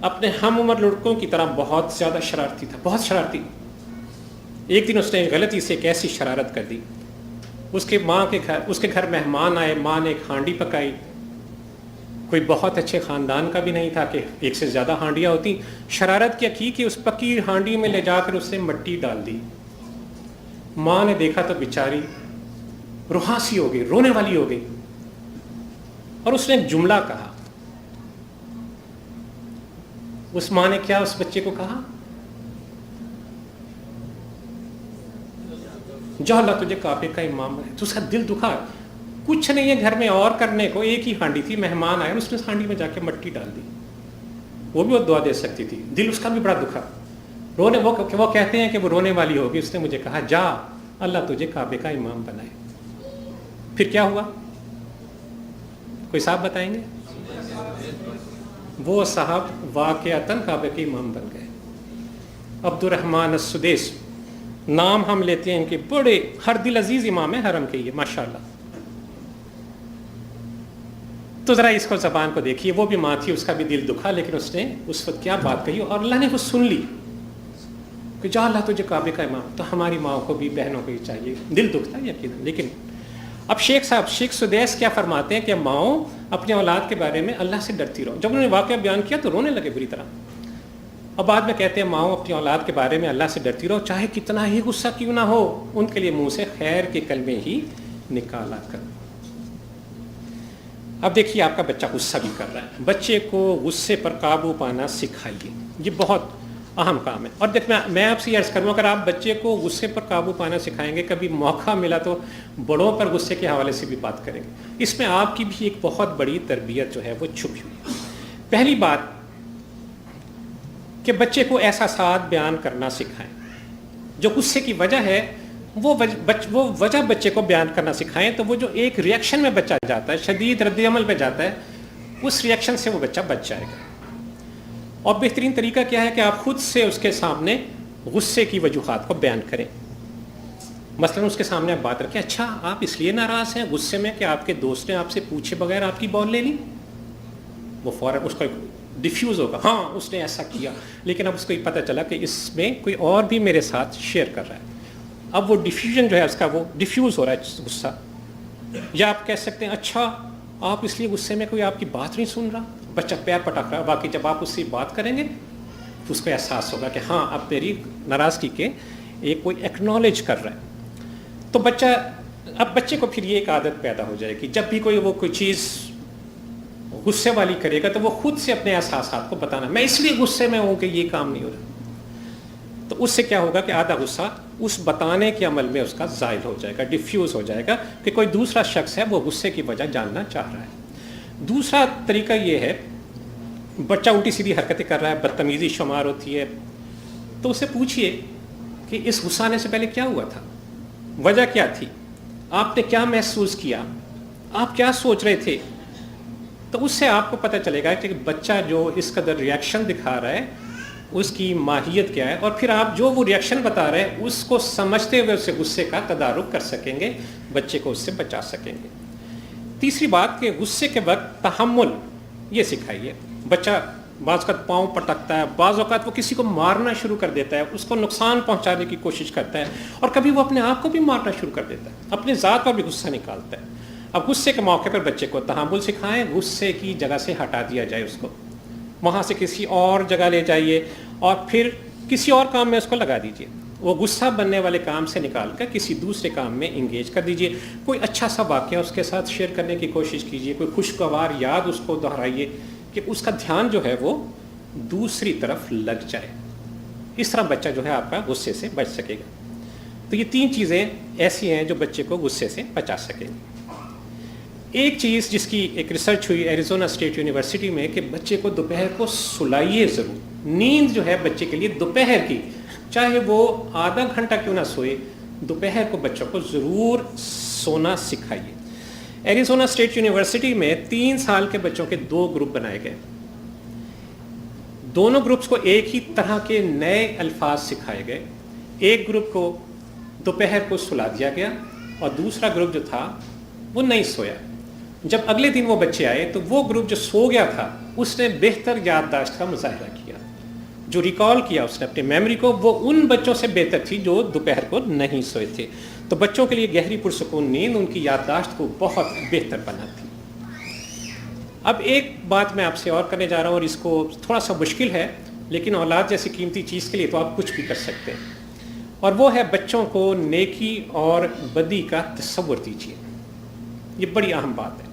اپنے ہم عمر لڑکوں کی طرح بہت زیادہ شرارتی تھا, بہت شرارتی. ایک دن اس نے غلطی سے ایک ایسی شرارت کر دی, اس کے گھر مہمان آئے, ماں نے ایک ہانڈی پکائی, کوئی بہت اچھے خاندان کا بھی نہیں تھا کہ ایک سے زیادہ ہانڈیاں ہوتی. شرارت کیا کی کہ اس پکی ہانڈی میں لے جا کر اس نے مٹی ڈال دی. ماں نے دیکھا تو بیچاری رہاسی ہو گئی, رونے والی ہو گئی, اور اس نے ایک جملہ کہا. اس ماں نے کیا اس بچے کو کہا, جا اللہ تجھے کعبے کا امام ہے. تو اس کا دل دکھا, کچھ نہیں ہے گھر میں اور کرنے کو, ایک ہی ہانڈی تھی, مہمان آئے, اس نے ہانڈی میں جا کے مٹی ڈال دی. وہ بھی وہ دعا دے سکتی تھی, دل اس کا بھی بڑا دکھا. رونے وہ کہتے ہیں کہ وہ رونے والی ہوگی. اس نے مجھے کہا جا اللہ تجھے کعبے کا امام بنائے. پھر کیا ہوا, کوئی صاحب بتائیں گے؟ وہ صاحب واقعتاً کعبے کے امام بن گئے. عبد الرحمن السدیس نام ہم لیتے ہیں ان کے، بڑے ہر دل عزیز امام ہیں حرم کے یہ ماشاءاللہ. تو ذرا اس کو زبان کو دیکھیے، وہ بھی ماں تھی، اس کا بھی دل دکھا، لیکن اس نے اس وقت کیا بات کہی اور اللہ نے وہ سن لی کہ جا اللہ تجھے کعبے کا امام. تو ہماری ماں کو بھی بہنوں کو ہی چاہیے، دل دکھتا ہے یقیناً. لیکن اب شیخ سدیس کیا فرماتے ہیں کہ ماؤں اپنے اولاد کے بارے میں اللہ سے ڈرتی رہو. جب انہوں نے واقعہ بیان کیا تو رونے لگے بری طرح. اور بعد میں کہتے ہیں ماؤں اپنی اولاد کے بارے میں اللہ سے ڈرتی رہو، چاہے کتنا ہی غصہ کیوں نہ ہو، ان کے لیے منہ سے خیر کے کلمے ہی نکالا کر. اب دیکھیے آپ کا بچہ غصہ بھی کر رہا ہے، بچے کو غصے پر قابو پانا سکھائیے، یہ بہت اہم کام ہے. اور دیکھ میں آپ سے یہ عرض کروں، اگر آپ بچے کو غصے پر قابو پانا سکھائیں گے، کبھی موقع ملا تو بڑوں پر غصے کے حوالے سے بھی بات کریں گے. اس میں آپ کی بھی ایک بہت بڑی تربیت جو ہے وہ چھپی ہوئی ہے. پہلی بات کہ بچے کو احساسات بیان کرنا سکھائیں. جو غصے کی وجہ ہے وہ وجہ بچے کو بیان کرنا سکھائیں. تو وہ جو ایک ریئیکشن میں بچہ جاتا ہے، شدید رد عمل میں جاتا ہے، اس ریئیکشن سے وہ بچہ بچ جائے گا. اور بہترین طریقہ کیا ہے کہ آپ خود سے اس کے سامنے غصے کی وجوہات کو بیان کریں. مثلا اس کے سامنے آپ بات رکھیں، اچھا آپ اس لیے ناراض ہیں غصے میں کہ آپ کے دوست نے آپ سے پوچھے بغیر آپ کی بال لے لی. وہ فوراً اس کو ڈیفیوز ہوگا، ہاں اس نے ایسا کیا، لیکن اب اس کو یہ پتہ چلا کہ اس میں کوئی اور بھی میرے ساتھ شیئر کر رہا ہے. اب وہ ڈیفیوژن جو ہے اس کا، وہ ڈیفیوز ہو رہا ہے غصہ. یا آپ کہہ سکتے ہیں اچھا آپ اس لیے غصے میں کوئی آپ کی بات نہیں سن رہا. بچہ پیر پٹک رہا ہے، باقی جب آپ اس سے بات کریں گے تو اس کو احساس ہوگا کہ ہاں اب میری ناراضگی کے ایک کوئی ایکنالج کر رہا ہے. تو بچے کو پھر یہ ایک عادت پیدا ہو جائے گی، جب بھی کوئی چیز غصے والی کرے گا تو وہ خود سے اپنے احساسات کو بتانا، میں اس لیے غصے میں ہوں کہ یہ کام نہیں ہو رہا. تو اس سے کیا ہوگا کہ آدھا غصہ اس بتانے کے عمل میں اس کا زائل ہو جائے گا، ڈیفیوز ہو جائے گا کہ کوئی دوسرا شخص ہے وہ غصے کی وجہ جاننا چاہ رہا ہے. دوسرا طریقہ یہ ہے، بچہ الٹی سیدھی حرکتیں کر رہا ہے، بدتمیزی شمار ہوتی ہے، تو اسے پوچھئے کہ اس غصہ آنے سے پہلے کیا ہوا تھا، وجہ کیا تھی، آپ نے کیا محسوس کیا، آپ کیا سوچ رہے تھے. تو اس سے آپ کو پتہ چلے گا کہ بچہ جو اس قدر ریئیکشن دکھا رہا ہے اس کی ماہیت کیا ہے، اور پھر آپ جو وہ ریئیکشن بتا رہے ہیں اس کو سمجھتے ہوئے اسے غصے کا تدارک کر سکیں گے، بچے کو اس سے بچا سکیں گے. تیسری بات کہ غصے کے وقت تحمل یہ سکھائیے. بچہ بعض اوقات پاؤں پٹکتا ہے، بعض اوقات وہ کسی کو مارنا شروع کر دیتا ہے، اس کو نقصان پہنچانے کی کوشش کرتا ہے، اور کبھی وہ اپنے آپ کو بھی مارنا شروع کر دیتا ہے، اپنے ذات پر بھی غصہ نکالتا ہے. اب غصے کے موقع پر بچے کو تحمل سکھائیں، غصے کی جگہ سے ہٹا دیا جائے، اس کو وہاں سے کسی اور جگہ لے جائیے اور پھر کسی اور کام میں اس کو لگا دیجیے. وہ غصہ بننے والے کام سے نکال کر کسی دوسرے کام میں انگیج کر دیجیے. کوئی اچھا سا واقعہ اس کے ساتھ شیئر کرنے کی کوشش کیجیے، کوئی خوشگوار یاد اس کو دہرائیے کہ اس کا دھیان جو ہے وہ دوسری طرف لگ جائے. اس طرح بچہ جو ہے آپ کا غصے سے بچ سکے گا. تو یہ 3 چیزیں ایسی ہیں جو بچے کو غصے سے بچا سکیں گے. ایک چیز جس کی ایک ریسرچ ہوئی ایریزونا اسٹیٹ یونیورسٹی میں کہ بچے کو دوپہر کو سلائیے ضرور. نیند جو ہے بچے کے لیے دوپہر کی، چاہے وہ آدھا گھنٹہ کیوں نہ سوئے، دوپہر کو بچوں کو ضرور سونا سکھائیے. ایریزونا اسٹیٹ یونیورسٹی میں 3 سال کے بچوں کے 2 گروپ بنائے گئے. دونوں گروپس کو ایک ہی طرح کے نئے الفاظ سکھائے گئے. ایک گروپ کو دوپہر کو سلا دیا گیا اور دوسرا گروپ جو تھا وہ نہیں سویا. جب اگلے دن وہ بچے آئے تو وہ گروپ جو سو گیا تھا اس نے بہتر یادداشت کا مظاہرہ کیا، جو ریکال کیا اس نے اپنی میموری کو، وہ ان بچوں سے بہتر تھی جو دوپہر کو نہیں سوئے تھے. تو بچوں کے لیے گہری پرسکون نیند ان کی یادداشت کو بہت بہتر بناتی. اب ایک بات میں آپ سے اور کرنے جا رہا ہوں، اور اس کو تھوڑا سا مشکل ہے، لیکن اولاد جیسی قیمتی چیز کے لیے تو آپ کچھ بھی کر سکتے ہیں، اور وہ ہے بچوں کو نیکی اور بدی کا تصور دیجیے. یہ بڑی اہم بات ہے.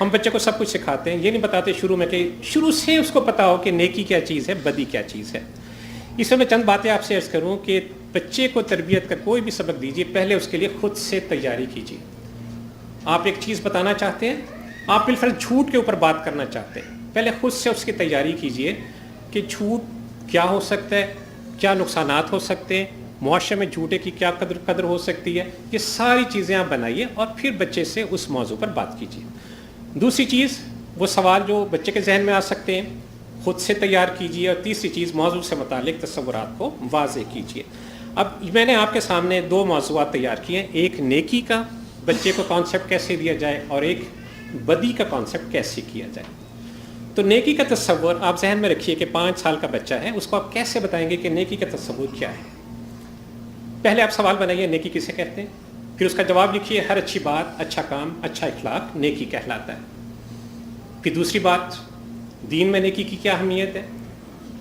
ہم بچے کو سب کچھ سکھاتے ہیں، یہ نہیں بتاتے شروع میں کہ شروع سے اس کو پتا ہو کہ نیکی کیا چیز ہے، بدی کیا چیز ہے. اس میں چند باتیں آپ سے عرض کروں کہ بچے کو تربیت کا کوئی بھی سبق دیجیے، پہلے اس کے لیے خود سے تیاری کیجیے. آپ ایک چیز بتانا چاہتے ہیں، آپ بالفرض جھوٹ کے اوپر بات کرنا چاہتے ہیں، پہلے خود سے اس کی تیاری کیجیے کہ جھوٹ کیا ہو سکتا ہے، کیا نقصانات ہو سکتے ہیں، معاشرے میں جھوٹے کی کیا قدر ہو سکتی ہے. یہ ساری چیزیں آپ بنائیے اور پھر بچے سے اس موضوع پر بات کیجیے. دوسری چیز، وہ سوال جو بچے کے ذہن میں آ سکتے ہیں خود سے تیار کیجیے، اور تیسری چیز موضوع سے متعلق تصورات کو واضح کیجیے۔ اب میں نے آپ کے سامنے دو موضوعات تیار کیے ہیں، ایک نیکی کا بچے کو کانسیپٹ کیسے دیا جائے اور ایک بدی کا کانسیپٹ کیسے کیا جائے۔ تو نیکی کا تصور آپ ذہن میں رکھیے کہ 5 سال کا بچہ ہے، اس کو آپ کیسے بتائیں گے کہ نیکی کا تصور کیا ہے۔ پہلے آپ سوال بنائیے نیکی کسے کہتے ہیں، پھر اس کا جواب لکھیے ہر اچھی بات، اچھا کام، اچھا اخلاق نیکی کہلاتا ہے۔ پھر دوسری بات، دین میں نیکی کی کیا اہمیت ہے،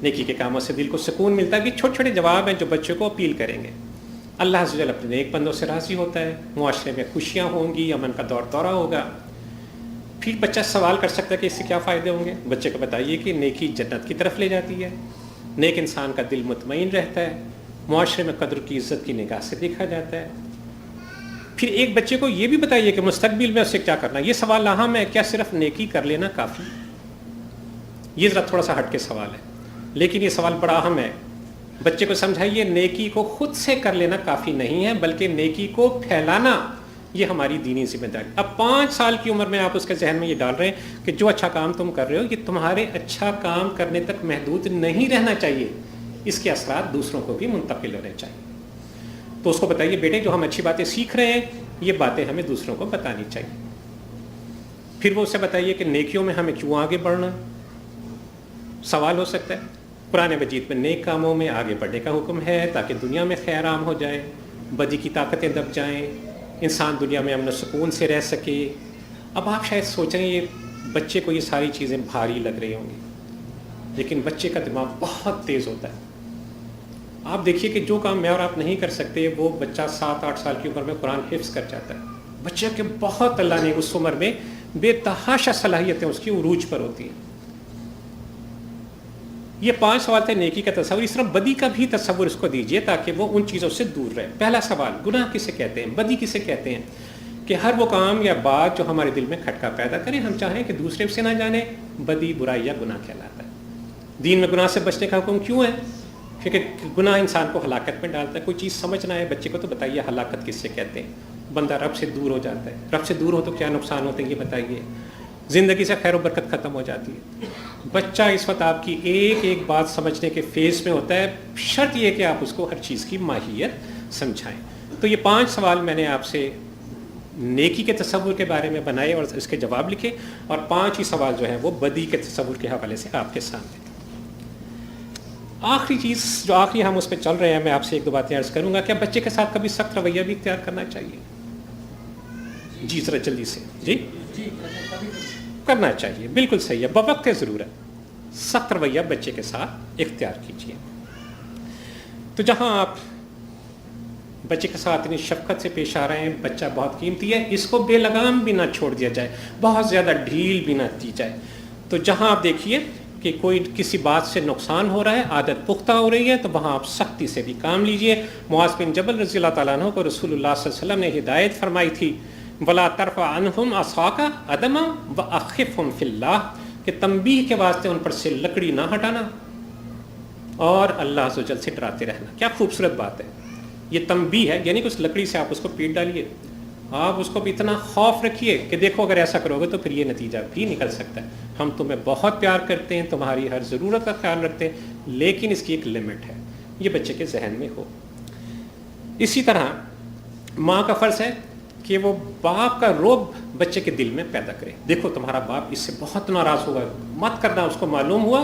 نیکی کے کاموں سے دل کو سکون ملتا ہے۔ کہ چھوٹے چھوٹے جواب ہیں جو بچوں کو اپیل کریں گے۔ اللہ عز و جل اپنے نیک بندوں سے راضی ہوتا ہے، معاشرے میں خوشیاں ہوں گی، امن کا دور دورہ ہوگا۔ پھر بچہ سوال کر سکتا ہے کہ اس سے کیا فائدے ہوں گے۔ بچے کو بتائیے کہ نیکی جنت کی طرف لے جاتی ہے، نیک انسان کا دل مطمئن رہتا ہے، معاشرے میں قدر کی عزت کی نگاہ سے دیکھا جاتا ہے۔ پھر ایک بچے کو یہ بھی بتائیے کہ مستقبل میں اسے کیا کرنا ہے۔ یہ سوال اہم ہے، کیا صرف نیکی کر لینا کافی؟ یہ ذرا تھوڑا سا ہٹ کے سوال ہے، لیکن یہ سوال بڑا اہم ہے۔ بچے کو سمجھائیے نیکی کو خود سے کر لینا کافی نہیں ہے، بلکہ نیکی کو پھیلانا یہ ہماری دینی ذمہ داری۔ اب 5 سال کی عمر میں آپ اس کے ذہن میں یہ ڈال رہے ہیں کہ جو اچھا کام تم کر رہے ہو یہ تمہارے اچھا کام کرنے تک محدود نہیں رہنا چاہیے، اس کے اثرات دوسروں کو بھی منتقل ہونے چاہیے۔ تو اس کو بتائیے بیٹے جو ہم اچھی باتیں سیکھ رہے ہیں یہ باتیں ہمیں دوسروں کو بتانی چاہیے۔ پھر وہ اسے بتائیے کہ نیکیوں میں ہمیں کیوں آگے بڑھنا۔ سوال ہو سکتا ہے قرآن مجید میں نیک کاموں میں آگے بڑھنے کا حکم ہے تاکہ دنیا میں خیر عام ہو جائے، بدی کی طاقتیں دب جائیں، انسان دنیا میں امن و سکون سے رہ سکے۔ اب آپ شاید سوچ رہے ہیں یہ بچے کو یہ ساری چیزیں بھاری لگ رہی ہوں گی، لیکن بچے کا دماغ بہت تیز ہوتا ہے۔ آپ دیکھیے کہ جو کام میں اور آپ نہیں کر سکتے وہ بچہ 7-8 سال کی عمر میں قرآن حفظ کر جاتا ہے۔ بچے کے بہت اللہ نے اس عمر میں بے تحاشا صلاحیتیں اس کی عروج پر ہوتی ہیں۔ یہ 5 سوال تھے نیکی کا تصور، اس طرح بدی کا بھی تصور اس کو دیجئے تاکہ وہ ان چیزوں سے دور رہے۔ پہلا سوال، گناہ کسے کہتے ہیں، بدی کسے کہتے ہیں؟ کہ ہر وہ کام یا بات جو ہمارے دل میں کھٹکا پیدا کرے، ہم چاہیں کہ دوسرے اسے نہ جانے، بدی برائی یا گناہ کہلاتا ہے۔ دین میں گناہ سے بچنے کا حکم کیوں ہے؟ کیونکہ گناہ انسان کو ہلاکت میں ڈالتا ہے۔ کوئی چیز سمجھنا ہے بچے کو تو بتائیے ہلاکت کس سے کہتے ہیں۔ بندہ رب سے دور ہو جاتا ہے، رب سے دور ہو تو کیا نقصان ہوتے ہیں یہ بتائیے۔ زندگی سے خیر و برکت ختم ہو جاتی ہے۔ بچہ اس وقت آپ کی ایک ایک بات سمجھنے کے فیز میں ہوتا ہے، شرط یہ کہ آپ اس کو ہر چیز کی ماہیت سمجھائیں۔ تو یہ 5 سوال میں نے آپ سے نیکی کے تصور کے بارے میں بنائے اور اس کے جواب لکھے، اور 5 ہی سوال جو ہیں وہ بدی کے تصور کے حوالے سے آپ کے سامنے۔ آخری چیز جو آخری ہم اس پہ چل رہے ہیں، میں آپ سے 1-2 باتیں عرض کروں گا۔ کیا بچے کے ساتھ کبھی سخت رویہ بھی اختیار کرنا چاہیے؟ جی ذرا جلدی سے۔ جی کرنا چاہیے، بالکل صحیح ہے، بوقت ضرورت سخت رویہ بچے کے ساتھ اختیار کیجیے۔ تو جہاں آپ بچے کے ساتھ اتنی شفقت سے پیش آ رہے ہیں، بچہ بہت قیمتی ہے، اس کو بے لگام بھی نہ چھوڑ دیا جائے، بہت زیادہ ڈھیل بھی نہ دی جائے۔ تو جہاں آپ دیکھیے کہ کوئی کسی بات سے نقصان ہو رہا ہے، عادت پختہ ہو رہی ہے، تو وہاں آپ سختی سے بھی کام لیجئے۔ معاذ بن جبل رضی اللہ تعالیٰ عنہ کو رسول اللہ صلی اللہ علیہ وسلم نے ہدایت فرمائی تھی، وَلَا تَرْفَعْ عَنْهُمْ عَصَاكَ عَدَمًا وَأَخِفْهُمْ فِي اللَّهِ، کہ تنبیہ کے واسطے ان پر سے لکڑی نہ ہٹانا اور اللہ عز و جل سے ڈراتے رہنا۔ کیا خوبصورت بات ہے، یہ تنبیہ ہے، یعنی کہ اس لکڑی سے آپ اس کو پیٹ ڈالیے، آپ اس کو بھی اتنا خوف رکھیے کہ دیکھو اگر ایسا کرو گے تو پھر یہ نتیجہ بھی نکل سکتا ہے۔ ہم تمہیں بہت پیار کرتے ہیں، تمہاری ہر ضرورت کا خیال رکھتے ہیں، لیکن اس کی ایک لمٹ ہے، یہ بچے کے ذہن میں ہو۔ اسی طرح ماں کا فرض ہے کہ وہ باپ کا رعب بچے کے دل میں پیدا کرے۔ دیکھو تمہارا باپ اس سے بہت ناراض ہوگا، مت کرنا، اس کو معلوم ہوا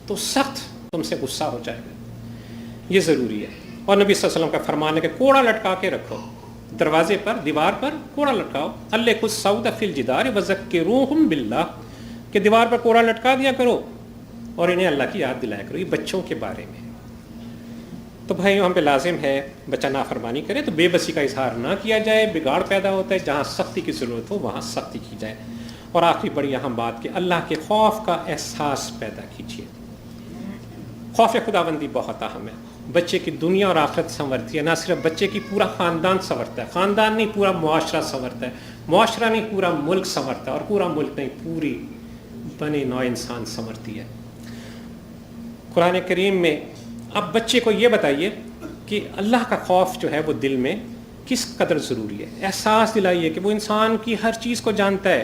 تو سخت تم سے غصہ ہو جائے گا، یہ ضروری ہے۔ اور نبی صلی اللہ علیہ وسلم کا فرمان ہے کہ کوڑا لٹکا کے رکھو، دروازے پر، دیوار پر کوڑا لٹکاؤ، اللہ خود سعود فی الجدار وذکروہم باللہ، کہ دیوار پر کوڑا لٹکا دیا کرو اور انہیں اللہ کی یاد دلایا کرو۔ یہ بچوں کے بارے میں۔ تو بھائیوں ہم پہ لازم ہے بچہ نافرمانی کرے تو بے بسی کا اظہار نہ کیا جائے، بگاڑ پیدا ہوتا ہے، جہاں سختی کی ضرورت ہو وہاں سختی کی جائے۔ اور آخری بڑی اہم بات کہ اللہ کے خوف کا احساس پیدا کیجیے۔ خوف خداوندی بہت اہم ہے، بچے کی دنیا اور آخرت سنورتی ہے، نہ صرف بچے کی پورا خاندان سنورتا ہے، خاندان نہیں پورا معاشرہ سنورتا ہے، معاشرہ نہیں پورا ملک سنورتا ہے، اور پورا ملک نہیں پوری بنی نوع انسان سنورتی ہے۔ قرآن کریم میں اب بچے کو یہ بتائیے کہ اللہ کا خوف جو ہے وہ دل میں کس قدر ضروری ہے، احساس دلائیے کہ وہ انسان کی ہر چیز کو جانتا ہے،